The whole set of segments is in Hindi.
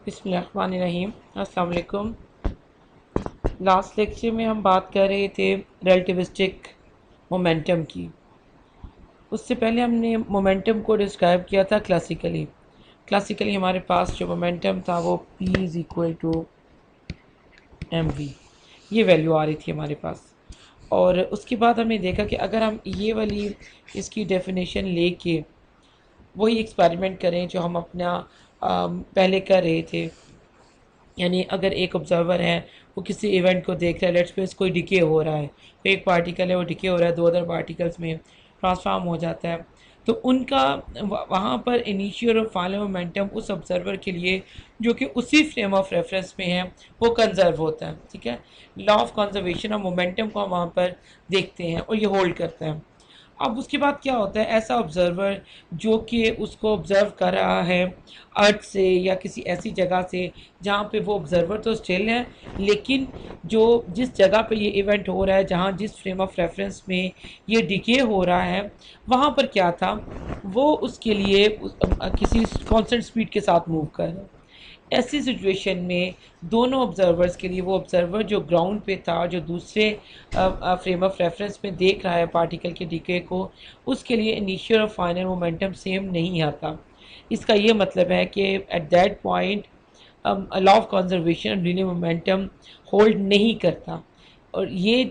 बिस्मिल्लाहिर्रहमानिर्रहीम। अस्सलाम वालेकुम। लास्ट लेक्चर में हम बात कर रहे थे रिलेटिविस्टिक मोमेंटम की। उससे पहले हमने मोमेंटम को डिस्क्राइब किया था क्लासिकली हमारे पास जो मोमेंटम था वो P is equal to mv, ये वैल्यू आ रही थी हमारे पास। और उसके बाद हमने देखा कि अगर हम ये वाली इसकी डेफिनेशन लेके वही एक्सपेरिमेंट करें जो हम अपना पहले कर रहे थे, यानी अगर एक ऑब्जर्वर है वो किसी इवेंट को देख रहा है, लेट्स सपोज कोई डिके हो रहा है, तो एक पार्टिकल है वो डिके हो रहा है, दो अदर पार्टिकल्स में ट्रांसफॉर्म हो जाता है, तो उनका वहाँ पर इनिशियल और फाइनल मोमेंटम उस ऑब्जर्वर के लिए जो कि उसी फ्रेम ऑफ रेफरेंस में है वो कंजर्व होता है। ठीक है, law of conservation of momentum को हम वहाँ पर देखते हैं और ये होल्ड करता है। अब उसके बाद क्या होता है, ऐसा ऑब्जर्वर जो कि उसको ऑब्ज़र्व कर रहा है अर्थ से या किसी ऐसी जगह से जहाँ पे वो ऑब्जर्वर तो स्टिल है, लेकिन जो जिस जगह पे ये इवेंट हो रहा है, जहाँ जिस फ्रेम ऑफ रेफरेंस में ये डिके हो रहा है, वहाँ पर क्या था, वो उसके लिए किसी कांस्टेंट स्पीड के साथ मूव कर रहा है। ऐसी सिचुएशन में दोनों ऑब्जर्वर्स के लिए, वो ऑब्जर्वर जो ग्राउंड पे था जो दूसरे फ्रेम ऑफ रेफरेंस में देख रहा है पार्टिकल के डिके को, उसके लिए इनिशियल और फाइनल मोमेंटम सेम नहीं आता। इसका ये मतलब है कि at that point law of conservation linear momentum hold नहीं करता। और ये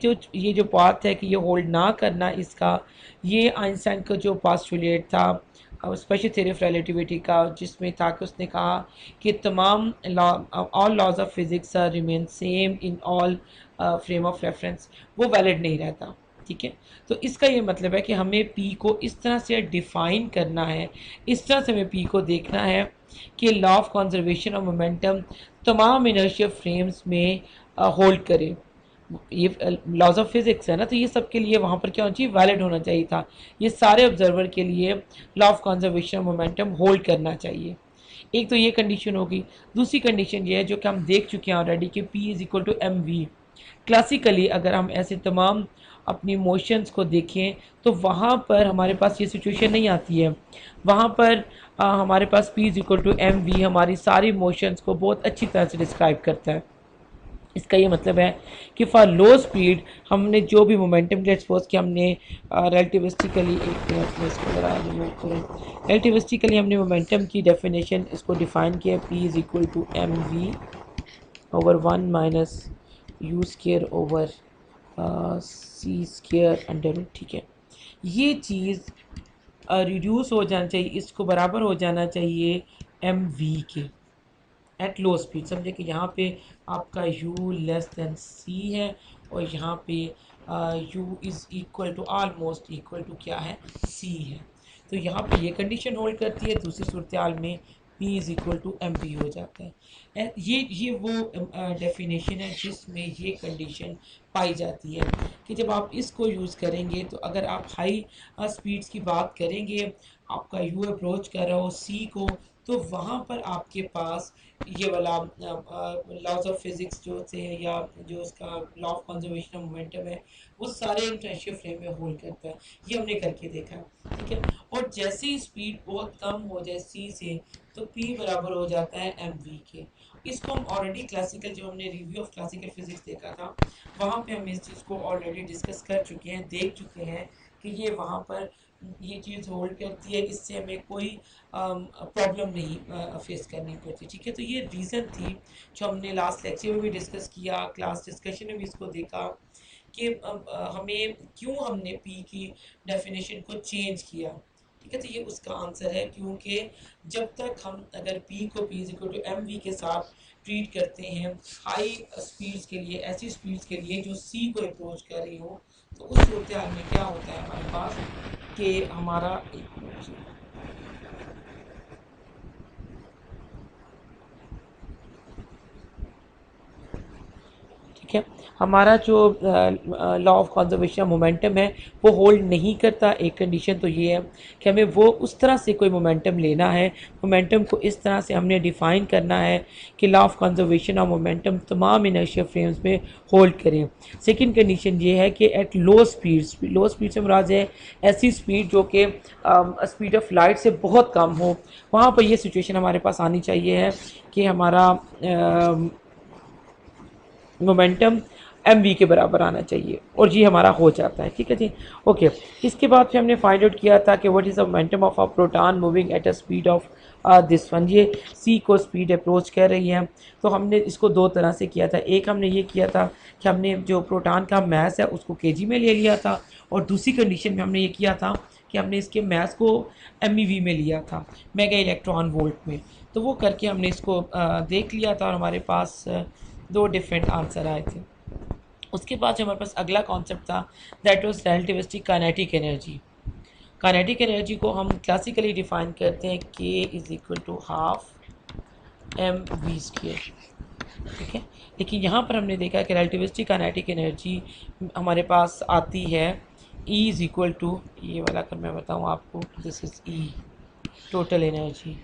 जो पाथ है कि ये होल्ड ना करना इसका, ये आइंस्टाइन का जो पास्टुलेट था स्पेशल थ्योरी ऑफ रिलेटिविटी का, जिसमें था कि उसने कहा कि तमाम law, all laws of physics are remain same in all frame of reference, वो वैलिड नहीं रहता। ठीक है, तो इसका ये मतलब है कि हमें पी को इस तरह से डिफ़ाइन करना है, इस तरह से हमें पी को देखना है कि law of conservation of momentum तमाम इनर्शियल फ्रेम्स में होल्ड करे। ये लॉज ऑफ फिज़िक्स है ना, तो ये सब के लिए वहाँ पर क्या होना चाहिए, वैलिड होना चाहिए था। ये सारे ऑब्जर्वर के लिए law of conservation of momentum hold करना चाहिए। एक तो ये कंडीशन होगी। दूसरी कंडीशन ये है जो कि हम देख चुके हैं ऑलरेडी कि P is equal to M V. Classically अगर हम ऐसे तमाम अपनी मोशंस को देखें तो वहाँ पर हमारे पास ये सिचुएशन नहीं आती है। वहाँ पर हमारे पास P is equal to M V हमारी सारी मोशंस को बहुत अच्छी तरह से डिस्क्राइब करता है। इसका ये मतलब है कि फॉर लो स्पीड हमने जो भी मोमेंटम के एक्सपोज किया, हमने रिलेटिविस्टिकली, एक मिनट में इसको ज़रा रिमूव करें, रिलेटिविस्टिकली हमने मोमेंटम की डेफिनेशन इसको डिफ़ाइन किया, P is equal to M V over 1 minus U square over C square under root. ठीक है, ये चीज़ रिड्यूस हो जाना चाहिए, इसको बराबर हो जाना चाहिए एम वी के एट लो स्पीड। समझे कि यहाँ पे आपका u लेस देन c है और यहाँ पे u is equal to almost equal to क्या है, c है। तो यहाँ पे ये कंडीशन होल्ड करती है, दूसरी सूरत हाल में p is equal to M V हो जाता है। ये वो डेफिनेशन है जिसमें ये कंडीशन पाई जाती है कि जब आप इसको यूज़ करेंगे, तो अगर आप हाई स्पीड्स की बात करेंगे, आपका यू अप्रोच कर रहा हो सी को, तो वहाँ पर आपके पास ये वाला लॉज ऑफ फिज़िक्स जो से है या जो उसका law of conservation of momentum है, वो सारे इंटरेंशियल फ्रेम में होल्ड करता है। ये हमने करके देखा है। ठीक है, और जैसे ही स्पीड बहुत कम हो जाए सी से, तो पी बराबर हो जाता है एम वी के। इसको हम ऑलरेडी क्लासिकल, जो हमने रिव्यू ऑफ क्लासिकल फिजिक्स देखा था, वहाँ पे हम इस चीज़ को ऑलरेडी डिस्कस कर चुके हैं, देख चुके हैं कि ये वहाँ पर ये चीज़ होल्ड करती है, इससे हमें कोई प्रॉब्लम नहीं फेस करनी पड़ती। ठीक है, तो ये रीज़न थी जो हमने लास्ट लेक्चर में भी डिस्कस किया, क्लास डिस्कशन में भी इसको देखा कि हमें क्यों हमने पी की डेफिनेशन को चेंज किया। ठीक है, तो ये उसका आंसर है, क्योंकि जब तक हम अगर पी को P equal to M V के साथ ट्रीट करते हैं हाई स्पीड्स के लिए, ऐसी स्पीड्स के लिए जो सी को अप्रोच कर रही हो, तो उस सूरत हाल में क्या होता है हमारे पास कि हमारा, एक मिनट, ठीक है। हमारा जो लॉ ऑफ कंजर्वेशन मोमेंटम है वो होल्ड नहीं करता। एक कंडीशन तो ये है कि हमें वो उस तरह से कोई मोमेंटम लेना है, मोमेंटम को इस तरह से हमने डिफ़ाइन करना है कि लॉ ऑफ कंजर्वेशन और मोमेंटम तमाम इनर्शिया फ्रेम्स में होल्ड करें। सेकंड कंडीशन ये है कि एट लो स्पीड से मुराद है ऐसी स्पीड जो कि स्पीड ऑफ लाइट से बहुत कम हो, वहाँ पर ये सिचुएशन हमारे पास आनी चाहिए है कि हमारा मोमेंटम एम वी के बराबर आना चाहिए, और ये हमारा हो जाता है। ठीक है जी, ओके। इसके बाद फिर हमने फाइंड आउट किया था कि what is the momentum of a proton moving at a speed of this one. ये सी को स्पीड अप्रोच कर रही है। तो हमने इसको दो तरह से किया था। एक हमने ये किया था कि हमने जो प्रोटॉन का मैस है उसको केजी में ले लिया था, और दूसरी कंडीशन में हमने ये किया था कि हमने इसके मैस को एमईवी में लिया था, मेगा इलेक्ट्रॉन वोल्ट में। तो वो करके हमने इसको देख लिया था और हमारे पास दो डिफरेंट आंसर आए थे। उसके बाद जो हमारे पास अगला कॉन्सेप्ट था that was relativistic kinetic energy. Kinetic energy को हम क्लासिकली डिफाइन करते हैं K is equal to half M V square. ठीक है, लेकिन यहाँ पर हमने देखा कि रिलेटिविस्टिक काइनेटिक एनर्जी हमारे पास आती है ई इज़ इक्वल टू, ये वाला अगर मैं बताऊँ आपको, this is E total energy.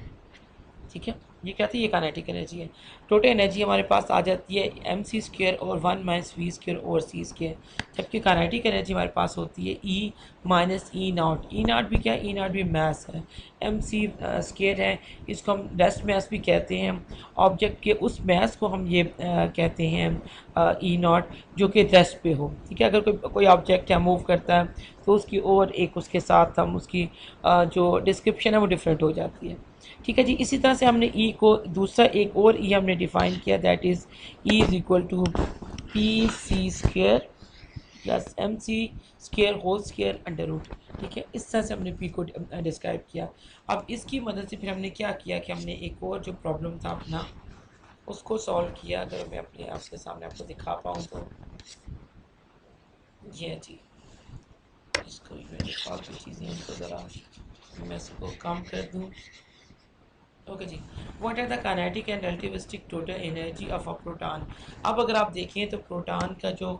ठीक है, ये क्या थी, ये काइनेटिक एनर्जी है। टोटल एनर्जी हमारे पास आ जाती है एम सी स्क्वेयर और 1 माइनस वी स्क्वेयर और सी स्क्वेयर, जबकि काइनेटिक एनर्जी हमारे पास होती है E minus E naught. E naught भी क्या है, ई नॉट भी मैस है, एम सी स्क्वेयर है, इसको हम रेस्ट मैस भी कहते हैं। ऑब्जेक्ट के उस मैस को हम ये कहते हैं ई नॉट जो कि रेस्ट पे हो। ठीक है, अगर कोई ऑब्जेक्ट है मूव करता है तो उसकी और एक उसके साथ हम उसकी जो डिस्क्रिप्शन है वो डिफरेंट हो जाती है। ठीक है जी, इसी तरह से हमने ई को दूसरा एक और ई हमने डिफाइन किया, that is E is equal to P C square plus M C square whole square under root. ठीक है, इस तरह से हमने पी को डिस्क्राइब किया। अब इसकी मदद से फिर हमने क्या किया कि हमने एक और जो प्रॉब्लम था अपना उसको सॉल्व किया। अगर मैं अपने आपके सामने आपको दिखा पाऊँ तो ये जी, इसको भी मैं दिखा की चीज़ें इनको ज़रा मैं इसको कम कर दूँ। ओके जी, what are the kinetic and relativistic total energy of a proton. अब अगर आप देखें तो प्रोटॉन का जो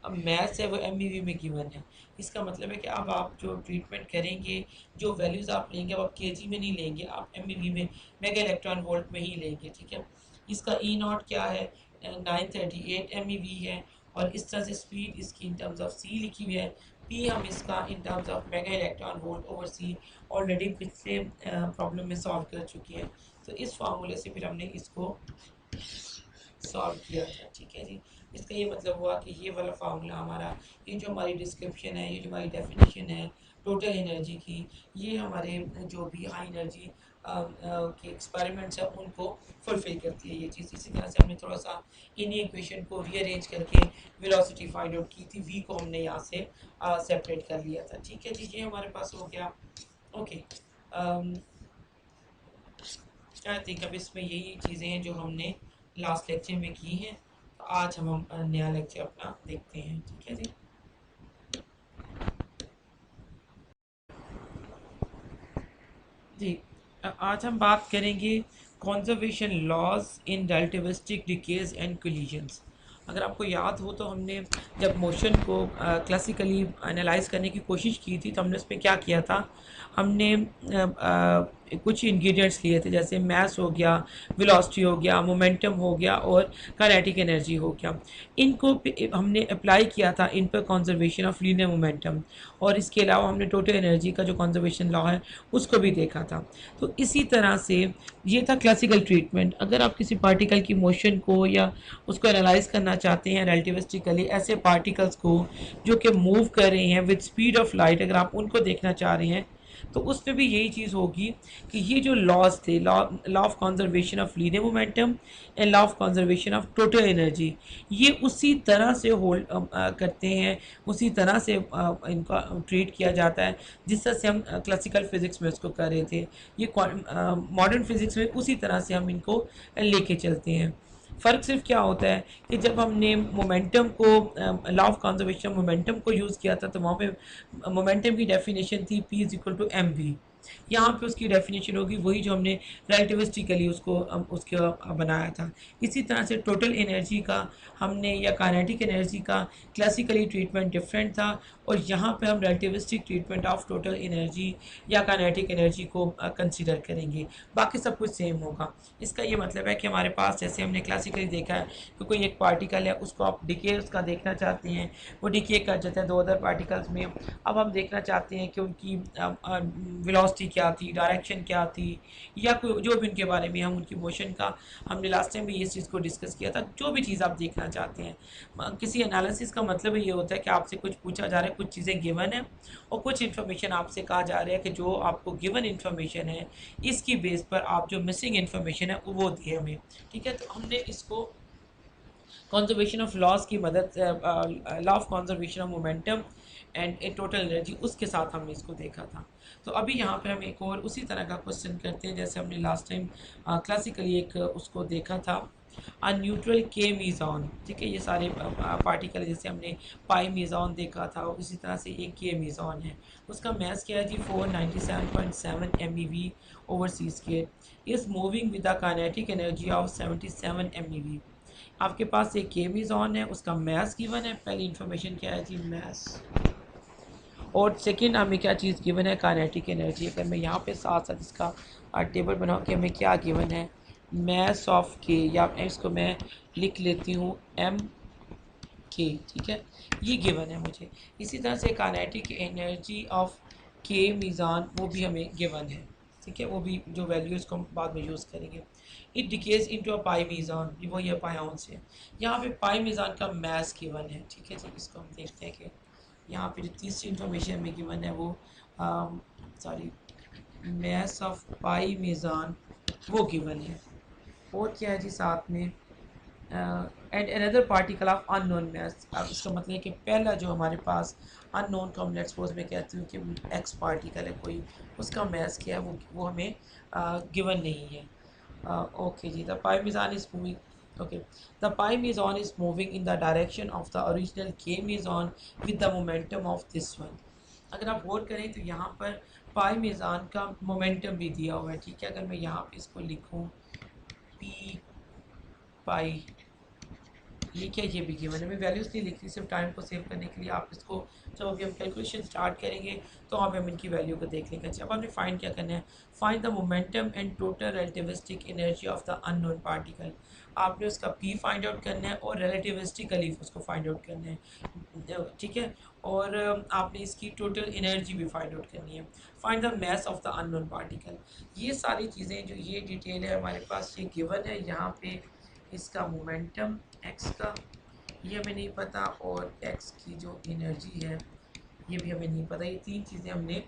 मैस है वो एमईवी में गिवन है। इसका मतलब है कि अब आप जो ट्रीटमेंट करेंगे, जो वैल्यूज़ आप लेंगे, अब आप केजी में नहीं लेंगे, आप एमईवी में मेगा इलेक्ट्रॉन वोल्ट में ही लेंगे। ठीक है, इसका ई नॉट क्या है, 938 एमईवी है, और इस तरह से स्पीड इसकी इन टर्म्स ऑफ सी लिखी हुई है। पी हम इसका in terms of mega electron volt over C already पिछले प्रॉब्लम में सॉल्व कर चुकी है। तो इस फार्मूले से फिर हमने इसको सॉल्व किया था। ठीक है जी, इसका ये मतलब हुआ कि ये वाला फार्मूला हमारा, ये जो हमारी डिस्क्रिप्शन है, ये जो हमारी डेफिनेशन है टोटल एनर्जी की, ये हमारे जो भी हाई एनर्जी के एक्सपेरिमेंट्स हैं उनको फुलफिल करती है ये चीज़। इसी तरह से हमने थोड़ा सा इन्हीं इक्वेशन को रीअरेंज करके वेलोसिटी फाइंड आउट की थी। वी को हमने यहाँ से सेपरेट कर लिया था। ठीक है जी, ये हमारे पास हो गया। ओके, आई थिंक अब इसमें यही चीज़ें हैं जो हमने लास्ट लेक्चर में की हैं। तो आज हम नया लेक्चर अपना देखते हैं। ठीक है जी, जी आज हम बात करेंगे conservation laws in relativistic decays and collisions. अगर आपको याद हो तो हमने जब मोशन को क्लासिकली एनालाइज करने की कोशिश की थी तो हमने उसमें क्या किया था, हमने कुछ इंग्रेडिएंट्स लिए थे, जैसे मैस हो गया, वेलोसिटी हो गया, मोमेंटम हो गया और काइनेटिक एनर्जी हो गया। इनको हमने अप्लाई किया था इन पर कंजर्वेशन ऑफ लीनियर मोमेंटम, और इसके अलावा हमने टोटल एनर्जी का जो कंजर्वेशन लॉ है उसको भी देखा था। तो इसी तरह से ये था क्लासिकल ट्रीटमेंट। अगर आप किसी पार्टिकल की मोशन को या उसको एनालाइज करना चाहते हैं रिलेटिविस्टिकली, ऐसे पार्टिकल्स को जो कि मूव कर रहे हैं विद स्पीड ऑफ लाइट, अगर आप उनको देखना चाह रहे हैं तो उसमें भी यही चीज़ होगी कि ये जो लॉज थे, law of conservation of linear momentum and law of conservation of total energy, ये उसी तरह से होल्ड करते हैं, उसी तरह से इनका ट्रीट किया जाता है जिस तरह से हम क्लासिकल फिज़िक्स में उसको कर रहे थे। ये मॉडर्न फिज़िक्स में उसी तरह से हम इनको लेके चलते हैं। फ़र्क सिर्फ क्या होता है कि जब हमने मोमेंटम को लॉ ऑफ कंजर्वेशन मोमेंटम को यूज़ किया था तो वहाँ पे मोमेंटम की डेफिनेशन थी P is equal to M V. यहाँ पे उसकी डेफिनेशन होगी वही जो हमने रिलेटिविस्टिकली उसको बनाया था। इसी तरह से टोटल एनर्जी का हमने या काइनेटिक एनर्जी का क्लासिकली ट्रीटमेंट डिफरेंट था, और यहाँ पे हम relativistic treatment of total energy या काइनेटिक एनर्जी को कंसीडर करेंगे। बाकी सब कुछ सेम होगा। इसका ये मतलब है कि हमारे पास जैसे हमने क्लासिकली देखा है कि कोई एक पार्टिकल है, उसको आप डिके उसका देखना चाहते हैं, वो डिके कर जाता है दो अदर पार्टिकल्स में। अब हम देखना चाहते हैं कि उनकी वेलोसिटी क्या थी, डायरेक्शन क्या थी, या कोई जो भी उनके बारे में हम उनकी मोशन का, हमने लास्ट टाइम भी इस चीज़ को डिस्कस किया था। जो भी चीज़ आप देखना चाहते हैं, किसी एनालिसिस का मतलब ये होता है कि आपसे कुछ पूछा जा रहा है, कुछ चीज़ें गिवन है और कुछ इन्फॉर्मेशन आपसे कहा जा रहा है कि जो आपको गिवन इन्फॉर्मेशन है इसकी बेस पर आप जो मिसिंग इन्फॉर्मेशन है वो दिए हमें। ठीक है, तो हमने इसको कंजर्वेशन ऑफ लॉस की मदद से, law of conservation of momentum and A total energy, उसके साथ हमने इसको देखा था। तो अभी यहाँ पे हम एक और उसी तरह का क्वेश्चन करते हैं जैसे हमने लास्ट टाइम क्लासिकली एक उसको देखा था, अ न्यूट्रल के मीज़ॉन। ठीक है, ये सारे पार्टिकल जैसे हमने पाई मीज़ॉन देखा था, इसी तरह से एक के मीज़ॉन है। उसका मैथ क्या है जी, 497.7 MeV over C square is moving with the kinetic energy of 77 MeV। आपके पास एक के मीज़ॉन है, उसका मैथ गिवन है। पहली इन्फॉर्मेशन क्या है जी, मैथ, और सेकंड हमें क्या चीज़ गिवन है, काइनेटिक एनर्जी। अगर मैं यहाँ पे साथ साथ इसका टेबल बनाऊँ कि हमें क्या गिवन है, मैस ऑफ के, या इसको मैं लिख लेती हूँ एम के। ठीक है, ये गिवन है मुझे। इसी तरह से काइनेटिक एनर्जी ऑफ के मीज़ान वो भी हमें गिवन है। ठीक है, वो भी जो वैल्यूज़ को हम बाद में यूज़ करेंगे। It decays into a pi meson, वो ये पाई से। यहाँ पे पाई मीज़ान का मैस गिवन है। ठीक है जी, इसको हम देखते हैं कि यहाँ पे जो तीसरी इंफॉर्मेशन हमें गिवन है वो sorry, mass of pi meson वो गिवन है। और क्या है जी साथ में, and another particle of unknown mass. अब इसका मतलब है कि पहला जो हमारे पास अननोन को हम लेट्स सपोज मैं कहती हूँ कि एक्स पार्टिकल है कोई, उसका मैस क्या है वो हमें गिवन नहीं है। ओके जी, the pi meson is moving, okay, the pi meson is moving in the direction of the original K meson with the momentum of this one. अगर आप गौर करें तो यहाँ पर पाई मीज़ान का मोमेंटम भी दिया हुआ है। ठीक है, अगर मैं यहाँ पे इसको लिखूँ पी पाई, ये क्या, ये भी गिवन है। मैं वैल्यूज़ नहीं लिख रही, सिर्फ टाइम को सेव करने के लिए। आप इसको जब अभी हम कैलकुलेशन स्टार्ट करेंगे तो अब हम इनकी वैल्यू को देख लेंगे। अच्छा, अब हमने फाइंड क्या करना है, find the momentum and total relativistic energy of the unknown particle. आपने उसका पी फाइंड आउट करना है और रिलेटिविस्टिकली उसको फाइंड आउट करना है। ठीक है, और आपने इसकी टोटल एनर्जी भी फाइंड आउट करनी है। Find the mass of the unknown particle. ये सारी चीज़ें जो ये डिटेल है हमारे पास ये गिवन है। यहाँ पे इसका मोमेंटम एक्स का ये हमें नहीं पता, और एक्स की जो एनर्जी है ये भी हमें नहीं पता। ये तीन चीज़ें हमने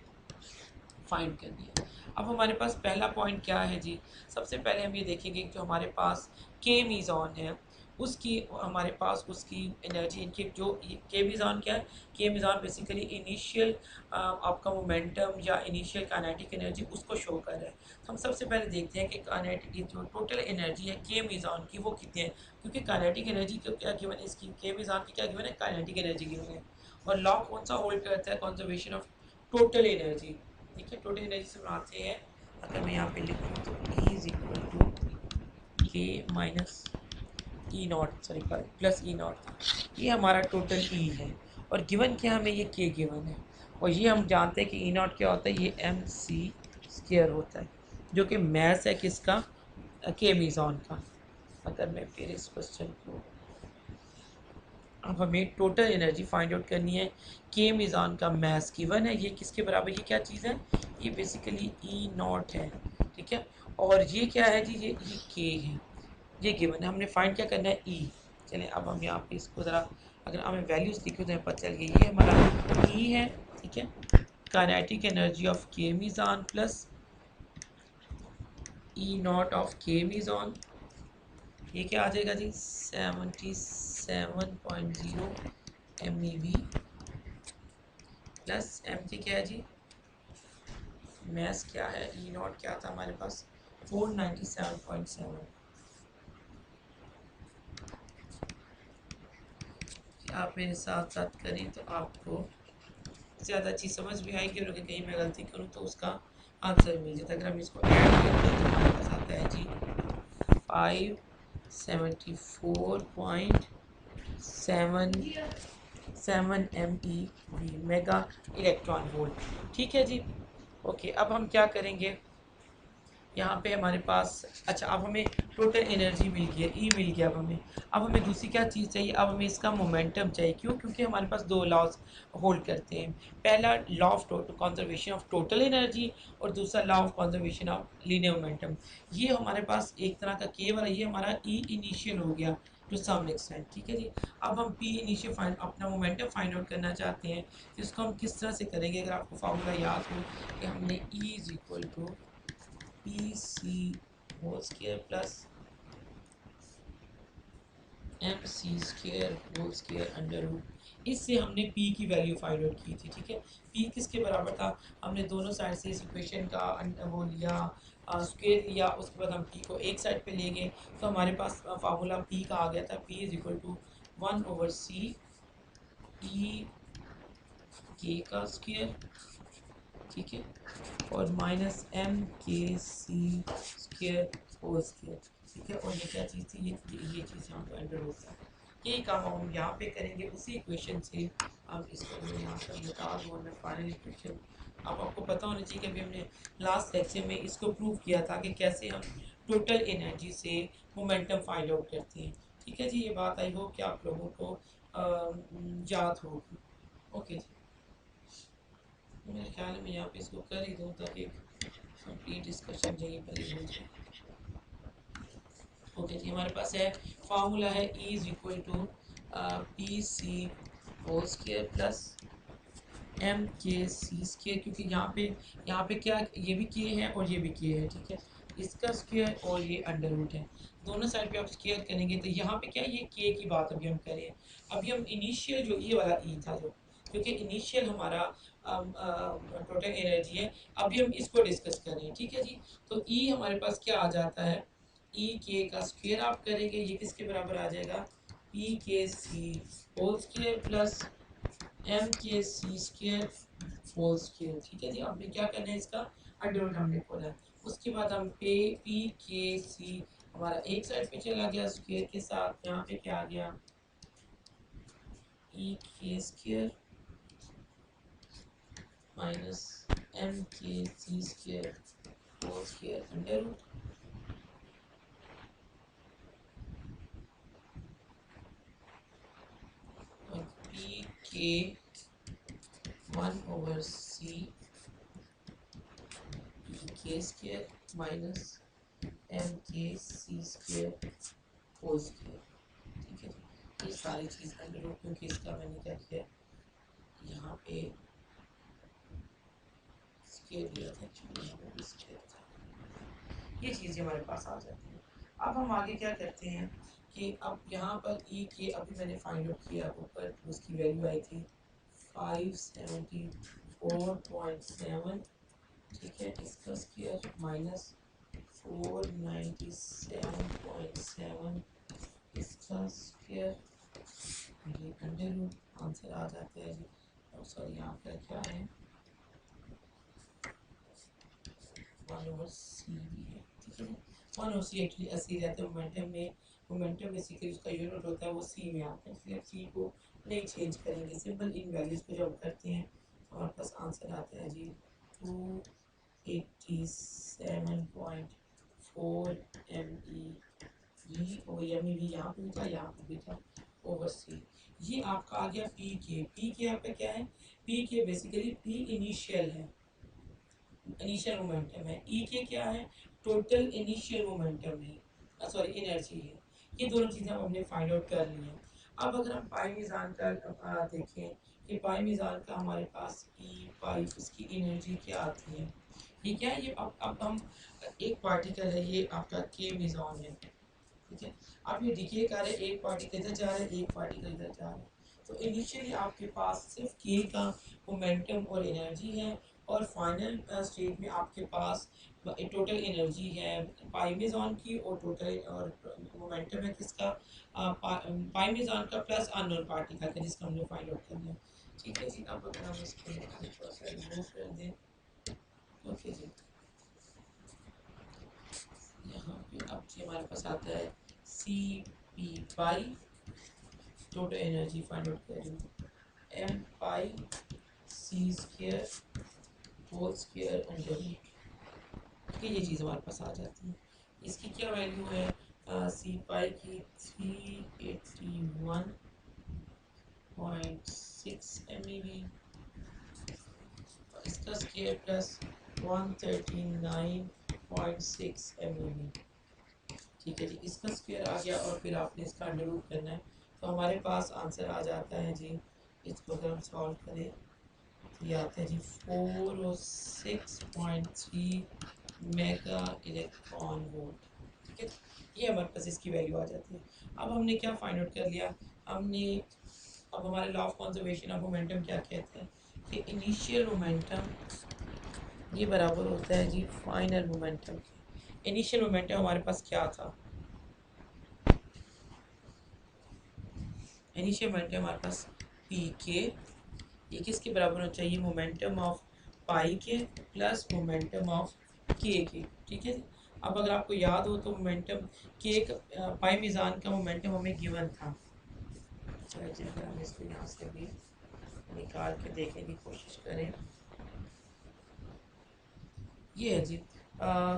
फाइंड करनी है। अब हमारे पास पहला पॉइंट क्या है जी, सबसे पहले हम ये देखेंगे कि जो हमारे पास के मीज़ॉन है उसकी, हमारे पास उसकी एनर्जी, इनकी जो के मीज़ॉन क्या है, के मीज़ॉन बेसिकली इनिशियल आपका मोमेंटम या इनिशियल काइनेटिक एनर्जी उसको शो कर रहा है। तो हम सबसे पहले देखते हैं कि काइनेटिक जो टोटल एनर्जी है के मीज़ॉन की वो कितनी है, क्योंकि काइनेटिक एनर्जी को क्या गिवन है, इसकी के मीज़ॉन की क्या गिवन है, काइनेटिक एनर्जी गिवन है। और लॉ कौन सा होल्ड करता है, कंजर्वेशन ऑफ टोटल एनर्जी। ठीक है, टोटल एनर्जी से बनाते हैं। अगर मैं यहाँ पे लिखूँ तो E इज इक्वल टू के minus E not, sorry plus E not था। ये हमारा टोटल ई है, और गिवन क्या हमें, ये के गिवन है। और ये हम जानते हैं कि ई नॉट क्या होता है, ये एम सी स्क्र होता है, जो कि मैथ है किसका, के मीज़ॉन का। अगर मैं फिर इस क्वेश्चन को, अब हमें टोटल एनर्जी फाइंड आउट करनी है। के मीज़ान का मैस गिवन है, ये किसके बराबर, ये क्या चीज़ है, ये बेसिकली ई नॉट है। ठीक है, और ये क्या है जी, ये के है, ये गिवन है। हमने फाइंड क्या करना है, ई। चलें अब हम यहाँ पे इसको ज़रा, अगर हमें वैल्यूज़ लिखी तो हमें पता चल गई, ये हमारा ई है। ठीक है, काइनेटिक एनर्जी ऑफ के मीज़ान प्लस ई नॉट ऑफ के मीज़ान, ये क्या आ जाएगा जी, 77.0 MeV प्लस एम की क्या है जी, मैस क्या है, ई नॉट क्या था हमारे पास, 497.7। आप मेरे साथ साथ करें तो आपको ज़्यादा अच्छी समझ भी आएगी, और अगर कहीं मैं गलती करूँ तो उसका आंसर मिल जाता है। अगर हम इसको ऐड करते हैं तो हमारे पास आता है जी 574.7 मेगा इलेक्ट्रॉन वोल्ट। ठीक है जी। ओके, अब हम क्या करेंगे, यहाँ पे हमारे पास, अच्छा अब हमें टोटल एनर्जी मिल गई है, ई मिल गया अब हमें दूसरी क्या चीज़ चाहिए, अब हमें इसका मोमेंटम चाहिए। क्यों? क्योंकि हमारे पास दो लॉज होल्ड करते हैं। पहला law of conservation of total energy और दूसरा law of conservation of linear momentum. ये हमारे पास एक तरह का केवल ये हमारा ई इनिशियल हो गया टू सम एक्सटेंट। ठीक है जी। अब हम पी इनिशियल फाइंड अपना मोमेंटम फाइंड आउट करना चाहते हैं, तो इसको हम किस तरह से करेंगे? अगर आपको फार्मूला याद हो कि हमने E is equal to P C whole square plus M C square whole square under root, इससे हमने p की वैल्यू फाइंड आउट की थी। ठीक है, p किसके बराबर था? हमने दोनों साइड से इस इक्वेशन का वो लिया, स्क्वायर लिया, उसके बाद हम p को एक साइड पे ले गए, तो हमारे पास फार्मूला p का आ गया था, p is equal to 1/c e k का स्क्वायर। ठीक है, और माइनस एम के सी स्क्वायर होल स्क्वायर। ठीक है, और ये क्या चीज़ थी? ये चीज़ यहाँ पे अंडर होता है। यही काम हम यहाँ पे करेंगे उसी इक्वेशन से। अब इसको मैं यहाँ पर बता दूँ, मैं फाइनल इक्वेशन अब आपको पता होना चाहिए कि अभी हमने लास्ट लेक्चर में इसको प्रूव किया था कि कैसे हम टोटल एनर्जी से मोमेंटम फाइंड आउट करते हैं। ठीक है जी, ये बात आई हो कि आप लोगों को याद होगी। ओके जी, मेरे ख्याल में यहाँ पे इसको कर ही दूँ ताकि कंप्लीट डिस्कशन यहीं पर ही हो जाए। ओके जी, हमारे पास है फार्मूला है E is equal to P C whole square plus M के सी स्क्वायर, क्योंकि यहाँ पे क्या, ये भी के है और ये भी के है। ठीक है, इसका स्क्वायर और ये अंडर रूट है, दोनों साइड पे आप स्क्वायर करेंगे तो यहाँ पे क्या, ये के की बात अभी हम करें। अभी हम इनिशियल जो ये वाला ई था, जो क्योंकि इनिशियल हमारा टोटल एनर्जी है, अभी हम इसको डिस्कस करें। ठीक है जी, तो ई हमारे पास क्या आ जाता है, ई के का स्क्वायर आप करेंगे, ये किसके बराबर आ जाएगा, पी के सी होल स्क्वायर प्लस एम के सी स्क्वायर होल स्क्वायर। ठीक है जी, आपने क्या करना है, इसका अंडर रूट हमने खोला है। उसके बाद हम पे पी के सी हमारा एक साइड पे चला गया स्क्वायर के साथ, यहाँ पे क्या आ गया, ई के स्क्वायर माइनस एम के C square whole square under root, और पी के 1/c के स्क्वायर माइनस एम के सी स्क्वायर होल स्क्वायर। ठीक है जी, ये सारी चीज़ अंडर रूट, क्योंकि इसका मैंने क्या किया, यहाँ पे स्क्वायर लिया था, एक्चुअली यहाँ पे भी स्क्वायर था। ये चीज़ें हमारे पास आ जाती हैं। अब हम आगे क्या करते हैं कि अब यहाँ पर ई के अभी मैंने फाइंड आउट किया ऊपर, उसकी वैल्यू आई थी 574.7। ठीक है, इसका स्क्वायर माइनस 497.7 इसका स्क्वायर, ये अंडर रूट, आंसर आ जाता है जी। और सॉरी, यहाँ पर क्या है, 1/c भी है। ठीक है, 1/c एक्चुअली अस्सी रहता है मोमेंटम में, मोमेंटम बेसिकली उसका यूनिट होता है वो सी में आता है, इसलिए सी को नहीं चेंज करेंगे, सिंपल इन वैल्यूज़ को जब करते हैं तो हमारे पास आंसर आता है जी 287.4 MeV, और एम भी यहाँ पे भी था, यहाँ पे भी था, ओवर सी। ये आपका आ गया पी के। पी के यहाँ पे क्या है, पी के बेसिकली पी इनिशियल है, इनिशियल मोमेंटम है। ई के क्या है, टोटल इनिशियल मोमेंटम है, सॉरी एनर्जी है। ये दोनों चीज़ें हमने फाइंड आउट कर ली हैं। अब अगर हम पाई मीज़ान का देखें कि पाई मीज़ान का हमारे पास ई पाई इसकी एनर्जी क्या आती है, ये क्या है, ये अब हम एक पार्टिकल है, ये आपका के मीज़ान है। ठीक है, आप ये डिके कर रहे हैं, एक पार्टिकल इधर जा रहा है, एक पार्टिकल इधर जा रहा है, तो इनिशियली आपके पास सिर्फ के का मोमेंटम और एनर्जी है, और फाइनल स्टेज में आपके पास टोटल एनर्जी है पाइमेजॉन की, और टोटल और मोमेंटम है किसका, पाइमेजॉन का प्लस अननोन पार्टिकल का, जिसका हमने फाइंड आउट करना है। ठीक है जी, अब अगर हम इसको थोड़ा सा रिमूव कर दें, ओके जी, यहाँ पे अब जी हमारे पास आता है C P pi, total energy find out कर रही हूँ, M pi C square whole square under root, ये चीज़ हमारे पास आ जाती है। इसकी क्या वैल्यू है सी पाई की 381.6 MeV, इसका स्क्वायर प्लस 139.6 MeV। ठीक है जी, इसका स्क्वायर आ गया और फिर आपने इसका अंडर रूट करना है, तो हमारे पास आंसर आ जाता है जी। इसको अगर हम सॉल्व करें तो ये आता है जी 406.3 मेगा इलेक्ट्रॉन वोल्ट। ठीक है, ये हमारे पास इसकी वैल्यू आ जाती है। अब हमने क्या फाइंड आउट कर लिया, हमने अब हमारे law of conservation of momentum क्या कहते हैं कि इनिशियल मोमेंटम ये बराबर होता है जी फाइनल मोमेंटम के। इनिशियल मोमेंटम हमारे पास क्या था, इनिशियल मोमेंटम हमारे पास पी के, ये किसके बराबर होना चाहिए, मोमेंटम ऑफ पाई के प्लस मोमेंटम ऑफ के। ठीक है जी, अब अगर आपको याद हो तो मोमेंटम के पाई मीज़ान का मोमेंटम हमें गिवन था। चलिए जी, अगर हम इसको यहाँ से भी निकाल के देखने की कोशिश करें, ये है जी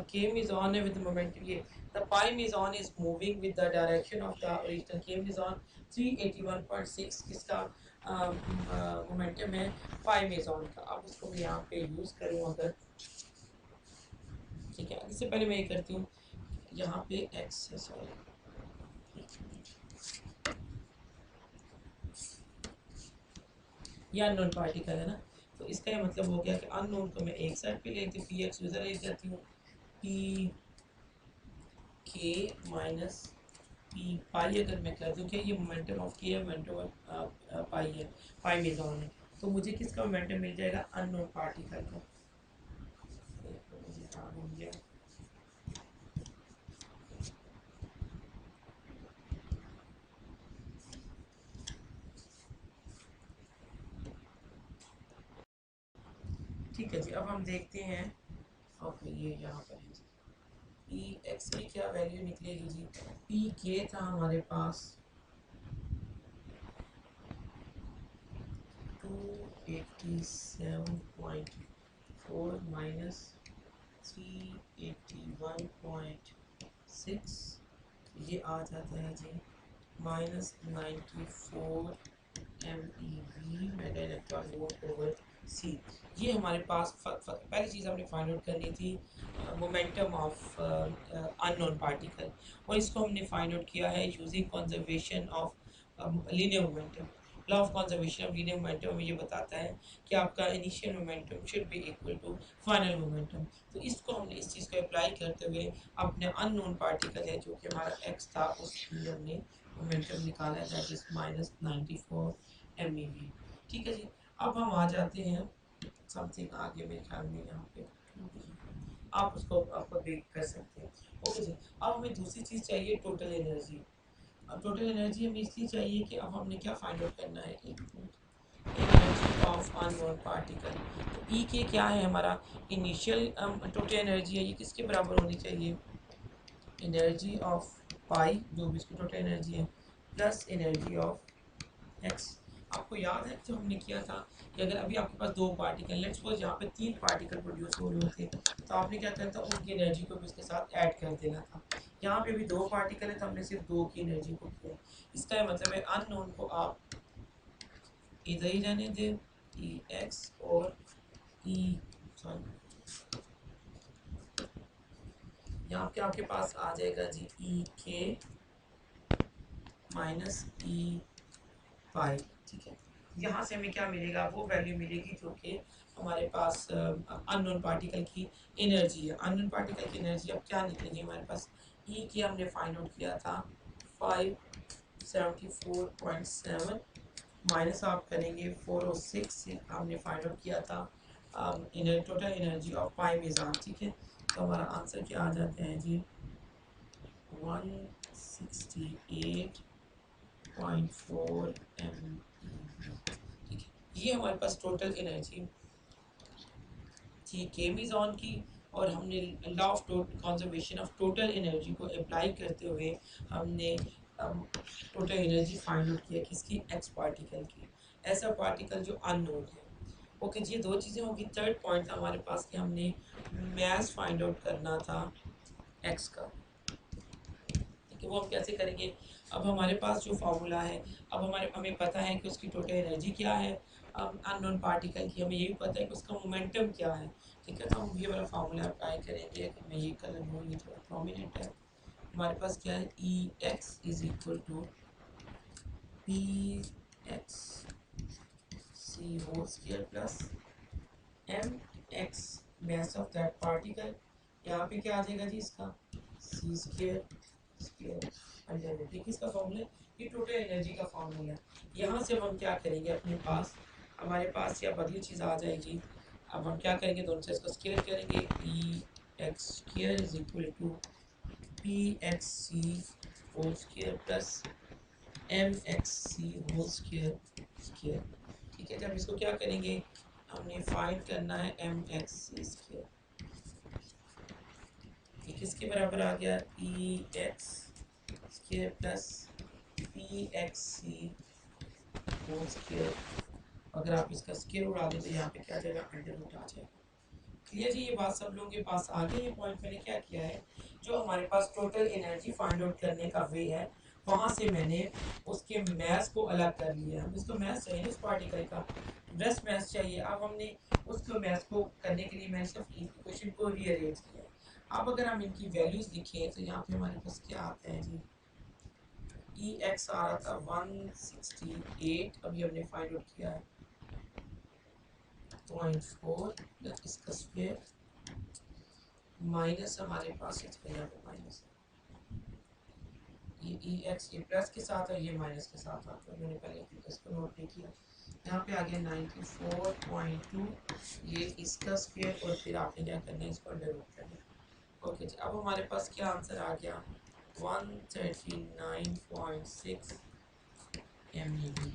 k meson है with the momentum, ये the pi meson is moving with the direction of the original k meson 381.6 किसका मोमेंटम है pi meson का। अब उसको मैं यहाँ पे यूज़ करूँ अगर, ठीक है, इससे पहले मैं ये करती हूँ, यहाँ पे x है, सॉरी ये अननोन पार्टिकल है ना, तो इसका ये मतलब हो गया कि अननोन को मैं एक साइड पे लेती हूँ, पी एक्स उधर ले जाती हूँ, पी के माइनस पी पाई अगर मैं कर दूँ, क्या ये मोमेंटम ऑफ के मोमेंटम ऑफ पाई है, पाई मेजॉन है, तो मुझे किसका मोमेंटम मिल जाएगा, अननोन पार्टिकल का। मुझे काम हो गया, ठीक है जी, अब हम देखते हैं। ओके, ये यहाँ पर है जी, पी एक्स की क्या वैल्यू निकलेगी जी, पी के था हमारे पास 287.4 माइनस 381.6, ये आ जाता है जी -94 MeV mega electron volt over C. ये हमारे पास पहली चीज़ हमने फाइंड आउट करनी थी मोमेंटम ऑफ अननोन पार्टिकल, और इसको हमने फाइंड आउट किया है using conservation of linear momentum. Law of conservation of linear momentum हमें ये बताता है कि आपका initial momentum should be equal to final momentum. तो इसको हमने इस चीज़ को अप्लाई करते हुए अपने अननोन पार्टिकल है जो कि हमारा एक्स था, उसकी हमने मोमेंटम निकाला है, दैट इज -94 MeV। ठीक है जी, अब हम आ जाते हैं समथिंग आगे, मेरे ख्याल में यहाँ पे आप उसको आपको देख कर सकते हैं। ओके जी, अब हमें दूसरी चीज़ चाहिए टोटल एनर्जी। अब टोटल एनर्जी हमें इसलिए चाहिए कि अब हमने क्या फाइंड आउट करना है, एक एनर्जी ऑफ अननोन पार्टिकल। तो ई के क्या है हमारा इनिशियल टोटल एनर्जी है, ये किसके बराबर होनी चाहिए, एनर्जी ऑफ पाई जो भी इसकी टोटल एनर्जी है प्लस एनर्जी ऑफ एक्स। आपको याद है जो हमने किया था कि अगर अभी आपके पास दो पार्टिकल, लेट्स सपोज यहाँ पे 3 पार्टिकल प्रोड्यूस हो रहे होते, तो आपने क्या करना था, उनकी एनर्जी को भी उसके साथ ऐड कर देना था। यहाँ पे भी 2 पार्टिकल है तो हमने सिर्फ 2 की एनर्जी को किया। इसका मतलब है अननोन को आप इधर ही रहने दें, ई एक्स और ई सॉरी, यहाँ पे आपके पास आ जाएगा जी ई के माइनस ई पाई। ठीक है, यहाँ से हमें क्या मिलेगा, वो वैल्यू मिलेगी जो कि हमारे पास अननोन पार्टिकल की एनर्जी है। अननोन पार्टिकल की एनर्जी अब क्या निकलेगी हमारे पास, ई की हमने फाइंड आउट किया था 574.7 माइनस आप करेंगे 406 से हमने फाइंड आउट किया था टोटल एनर्जी ऑफ पाई मीज़ान। ठीक है, तो हमारा आंसर क्या आ जाते हैं जी 168.4 MeV। ठीक है, ये हमारे पास टोटल एनर्जी थी के मीज़ॉन की, और हमने law of conservation of total energy को अप्लाई करते हुए हमने टोटल एनर्जी फाइंड आउट किया किसकी, एक्स पार्टिकल की, ऐसा पार्टिकल जो अननोन है। ओके जी, दो चीज़ें होगी। थर्ड पॉइंट था हमारे पास कि हमने मैस फाइंड आउट करना था एक्स का, ठीक है। वो हम कैसे करेंगे, अब हमारे पास जो फार्मूला है, अब हमें पता है कि उसकी टोटल एनर्जी क्या है, अब अननोन पार्टिकल की हमें ये भी पता है कि उसका मोमेंटम क्या है, ठीक है। तो हम ये वाला फार्मूला अप्लाई करेंगे। मैं ये कलर लूँ, ये थोड़ा प्रोमिनेंट है। हमारे पास क्या है, E X is equal to P X C whole square plus M X mass of that particle. यहाँ पे क्या आ जाएगा जी, इसका C square square under root, ठीक है। इसका फॉर्मूला, ये टोटल एनर्जी का फॉर्मूला है। यहाँ से हम क्या करेंगे, अपने पास हमारे पास या बदली चीज़ आ जाएगी। अब हम क्या करेंगे, दोनों से इसको स्क्वायर करेंगे। E X square is equal to P X C whole square plus M X C whole square square, ठीक है। जब इसको क्या करेंगे, हमने फाइंड करना है एम एक्स सी स्क्वायर, ये किसके बराबर आ गया, E X square plus P X C whole square. अगर आप इसका स्क्वायर उड़ा दें तो यहाँ पे क्या आ जाएगा, अंडर रूट आ जाएगा। क्लियर जी, ये बात सब लोगों के पास आ गई। ये पॉइंट मैंने क्या किया है, जो हमारे पास टोटल एनर्जी फाइंड आउट करने का वे है, वहाँ से मैंने उसके मैस को अलग कर लिया। हम इसको मैस चाहिए उस पार्टिकल का, ब्रेस्ट मैस चाहिए। अब हमने उसको मैस को करने के लिए मैंने सिर्फ इक्वेशन को रीअरेंज किया। अब अगर हम इनकी वैल्यूज लिखें तो यहाँ पे हमारे पास क्या आता है जी, ई एक्स आ रहा था 168, अभी हमने फाइंड आउट किया है 0.4 प्लस इसका स्क्वायर माइनस हमारे पास यहाँ पे माइनस ये ई एक्स, ये प्लस के साथ और ये माइनस के साथ आता है। मैंने पहले इसको नोट नहीं किया। यहाँ पे आ गया 94.2, ये इसका स्क्वायर और फिर आपने क्या करना है, इसको अंडर रूट करना है। ओके जी, अब हमारे पास क्या आंसर आ गया, 139.6 MeV।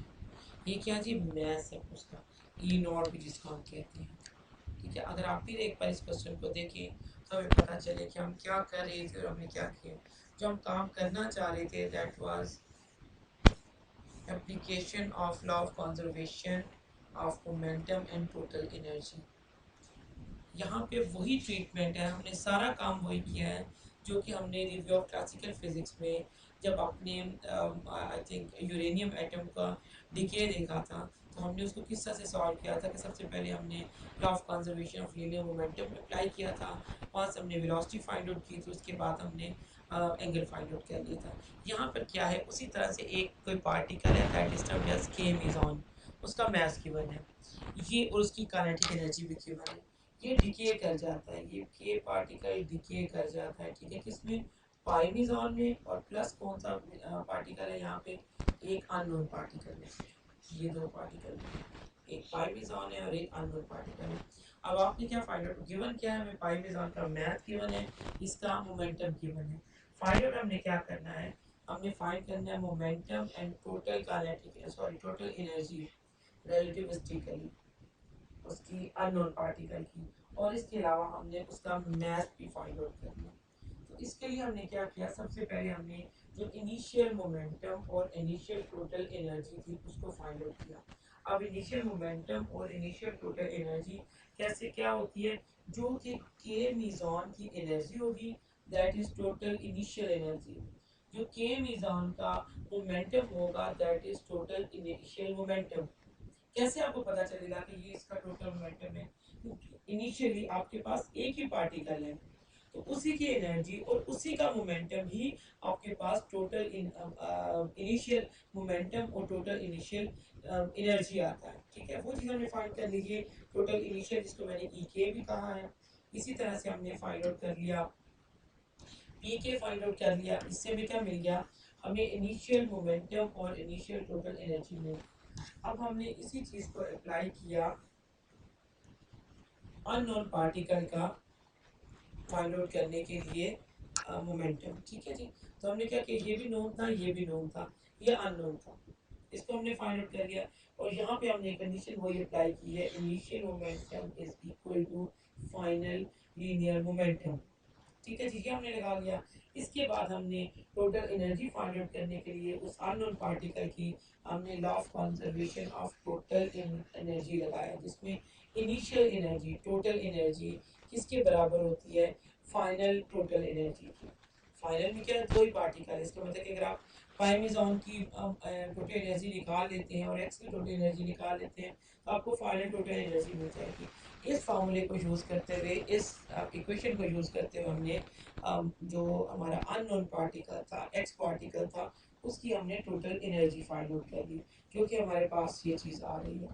ये क्या जी, मैथ है उसका, ई नॉट भी जिसको हम कहते हैं, ठीक है। अगर आप फिर एक बार इस क्वेश्चन को देखें तो हमें पता चले कि हम क्या कर रहे थे और हमने क्या किया। जो हम काम करना चाह रहे थे, that was application of law of conservation of momentum and total energy. यहाँ पे वही ट्रीटमेंट है, हमने सारा काम वही किया है जो कि हमने रिव्यू ऑफ क्लासिकल फिजिक्स में जब आपने आई थिंक यूरेनियम एटम का डिके देखा था, तो हमने उसको किस तरह से सॉल्व किया था कि सबसे पहले हमने law of conservation of linear momentum apply किया था, वहाँ से हमने वेलोसिटी फाइंड आउट की थी, उसके बाद हमने एंगल फाइंड आउट कर लिया था। यहाँ पर क्या है, उसी तरह से एक कोई पार्टिकल है दैट इज टर्म्ड एज के मीज़ॉन, उसका मास गिवन है ये, और उसकी काइनेटिक एनर्जी भी गिवन है। ये डिके कर जाता है, ये के पार्टिकल डिके कर जाता है, ठीक है। किसमें, पाई मीज़ॉन में, और प्लस कौन सा पार्टिकल है यहाँ पे, एक अननोन पार्टिकल है। ये दो पार्टिकल है, एक पाई मीज़ॉन है और एक अननोन पार्टिकल है। अब आपने क्या फाइंड आउट, गिवन क्या है, हमें पाई मीज़ॉन का मैथ गिवन है, इसका मोमेंटम गिवन है। फाइंड आउट हमने क्या करना है, हमने फाइंड करना है momentum and total kinetic, sorry total energy relativistically उसकी अननोन पार्टिकल की, और इसके अलावा हमने उसका मैथ भी फाइंड आउट करना। तो इसके लिए हमने क्या किया, सबसे पहले हमने जो इनिशियल मोमेंटम और इनिशियल टोटल एनर्जी थी उसको फाइंड आउट किया। अब इनिशियल मोमेंटम और इनिशियल टोटल एनर्जी कैसे क्या होती है, जो कि के मीज़ॉन की एनर्जी होगी, that is total initial energy. जो के मीज़ॉन का मोमेंटम होगा, that is total initial momentum. कैसे आपको पता चलेगा कि ये इसका टोटल मोमेंटम है, इनिशियली आपके पास एक ही पार्टिकल है, तो उसी की एनर्जी और उसी का मोमेंटम ही आपके पास टोटल इनिशियल मोमेंटम और टोटल इनिशियल एनर्जी आता है, ठीक है। वो चीज़ हमने फाइंड कर लीजिए, टोटल इनिशियल जिसको मैंने ई के भी कहा है। इसी तरह से हमने फाइंड आउट कर लिया, पी के फाइंड आउट कर लिया, इससे भी क्या मिल गया हमें, इनिशियल मोमेंटम और इनिशियल टोटल एनर्जी में। अब हमने इसी चीज़ को अप्लाई किया अननोन पार्टिकल का फाइंड आउट करने के लिए मोमेंटम, ठीक है जी। तो हमने क्या किया, ये भी नोन था, ये भी नोन था, ये अननोन था, इसको हमने फाइंड आउट कर लिया। और यहाँ पे हमने कंडीशन वही अप्लाई की है, initial momentum is equal to final linear momentum. ठीक है जी, ये हमने लगा लिया। इसके बाद हमने टोटल एनर्जी फाइंड आउट करने के लिए उस अननोन पार्टिकल की हमने law of conservation of total energy लगाया, जिसमें इनिशियल एनर्जी टोटल एनर्जी किसके बराबर होती है, फाइनल टोटल एनर्जी की। फाइनल में क्या है, दो ही पार्टिकल है, इसका मतलब कि अगर आप टाइम इज ऑन की टोटल एनर्जी निकाल लेते हैं और एक्स की टोटल एनर्जी निकाल लेते हैं तो आपको फाइनल टोटल एनर्जी मिल जाएगी। इस फार्मूले को यूज़ करते हुए, इस इक्वेशन को यूज़ करते हुए हमने जो हमारा अननोन पार्टिकल था, एक्स पार्टिकल था, उसकी हमने टोटल एनर्जी फाइंड आउट कर ली, क्योंकि हमारे पास ये चीज़ आ रही है।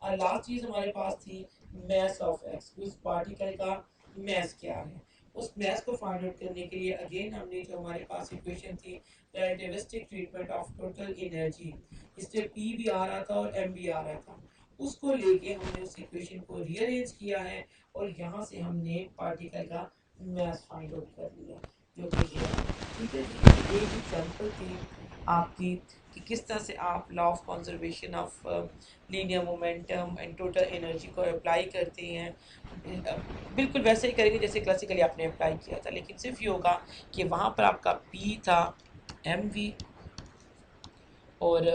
और लास्ट चीज़ हमारे पास थी मैस ऑफ एक्स, उस पार्टिकल का मैस क्या है। उस मैस को फाइंड आउट करने के लिए अगेन हमने जो हमारे पास इक्वेशन थी relativistic treatment of total energy, इसमें पी भी आ रहा था और एम भी आ रहा था, उसको लेके हमने उस इक्वेशन को रीअरेंज किया है और यहाँ से हमने पार्टिकल का मैस फाइंड आउट कर लिया, जो कि ये है। ठीक है जी, एक एग्जांपल थी आपकी कि किस तरह से आप law of conservation of linear momentum and total energy को अप्लाई करते हैं। बिल्कुल वैसे ही करेंगे जैसे क्लासिकली आपने अप्लाई किया था, लेकिन सिर्फ ये होगा कि वहाँ पर आपका पी था एम वी, और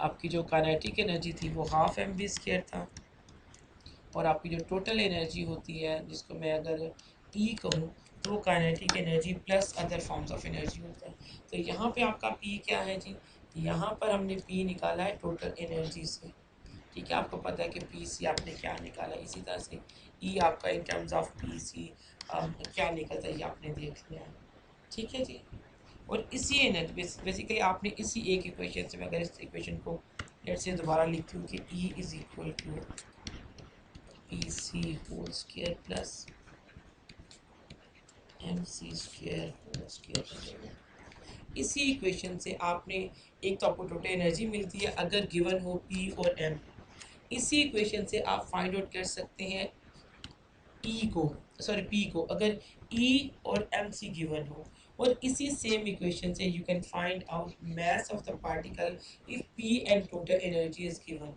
आपकी जो काइनेटिक एनर्जी थी वो हाफ एम वी स्क्वायर था, और आपकी जो टोटल एनर्जी होती है जिसको मैं अगर ई कहूँ तो वो kinetic energy plus other forms of energy होता है। तो यहाँ पे आपका पी क्या है जी, यहाँ पर हमने पी निकाला है टोटल एनर्जी से। ठीक है, आपको पता है कि पी सी आपने क्या निकाला, इसी तरह से ई आपका in terms of P C क्या निकलता है ये आपने देख लिया है। ठीक है जी, और इसी एनर्जी बेसिकली आपने इसी एक इक्वेशन से, मैं अगर इस इक्वेशन को लेट से दोबारा लिखती हूँ कि E is equal to P C whole square plus M C square whole square. इसी इक्वेशन से आपने, एक तो आपको टोटल एनर्जी मिलती है अगर गिवन हो पी और एम, इसी इक्वेशन से आप फाइंड आउट कर सकते हैं ई को, सॉरी पी को, अगर ई और एम सी गिवन हो, और इसी सेम इक्वेशन से you can find out mass of the particle if P and total energy is given.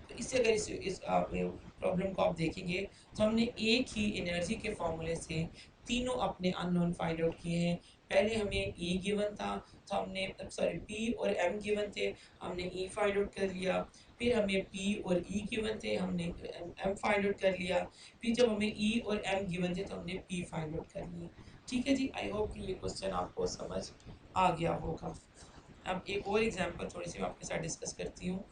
तो इससे अगर इस प्रॉब्लम को आप देखेंगे तो हमने एक ही एनर्जी के फॉर्मूले से तीनों अपने अननोन फाइंड आउट किए हैं। पहले हमें ई गिवन था तो हमने, सॉरी पी और एम गिवन थे, हमने ई फाइंड आउट कर लिया। फिर हमें पी और ई गिवन थे, हमने एम फाइंड आउट कर लिया। फिर जब हमें ई और एम गिवन थे तो हमने पी फाइंड आउट कर लिया। ठीक है जी, आई होप कि ये क्वेश्चन आपको समझ आ गया होगा। अब एक और एग्जांपल थोड़ी सी मैं आपके साथ डिस्कस करती हूँ।